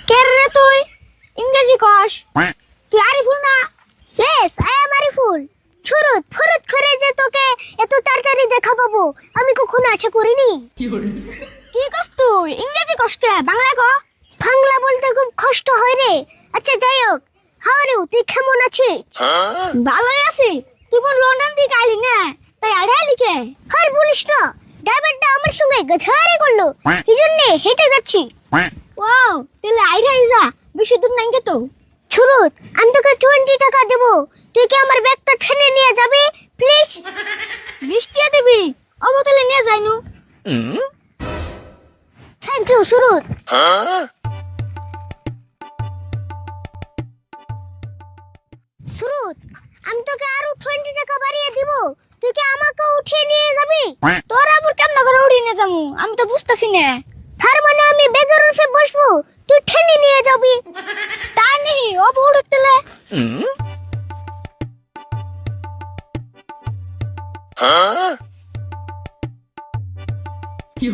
কে রে তুই ইংরেজি কস তুই আরিফুল না? Yes I am Ariful. ছুরুত ফুরুত করে যে তোকে এত তাড়াতাড়ি দেখা পাবো আমি কখনো আশা করিনি। কি কস তুই ইংরেজি কস কে বাংলা ক? বাংলা বলতে খুব কষ্ট হয় রে। আচ্ছা যাই হোক, হাউ আর ইউ, তুই কেমন আছিস? ভালোই আছি। তুই বল লন্ডন থেকে আইলি না, তাই আড়াইলি কে? আর বলিস না, ড্রাইভারটা আমার সঙ্গে গধারে করলো, এই জন্য হেঁটে যাচ্ছি। ওয়াও তাহলে আইরাই যা, বেশি দূর নাই কে তো। ছুরুত, আমি তোকে 20 টাকা দেবো, তুই কি আমার ব্যাগটা টেনে নিয়ে যাবি প্লিজ? 20 টাকা দিবি? অবতলে নিয়ে যাইনু। Thank you সুরুত। সুরুত, আমি তোকে আরো 20 টাকা বাড়িয়ে দিব, তুই কি আমাকে উঠিয়ে নিয়ে যাবি? তোর আবার কেমন করে উড়ি নিয়ে যামু আমি তো বুঝতাছি না। তার মানে আমি ব্যাগের উপরে বসবো, তুই টেনে নিয়ে যাবি? তাই নেই ও উড়তেলে। কি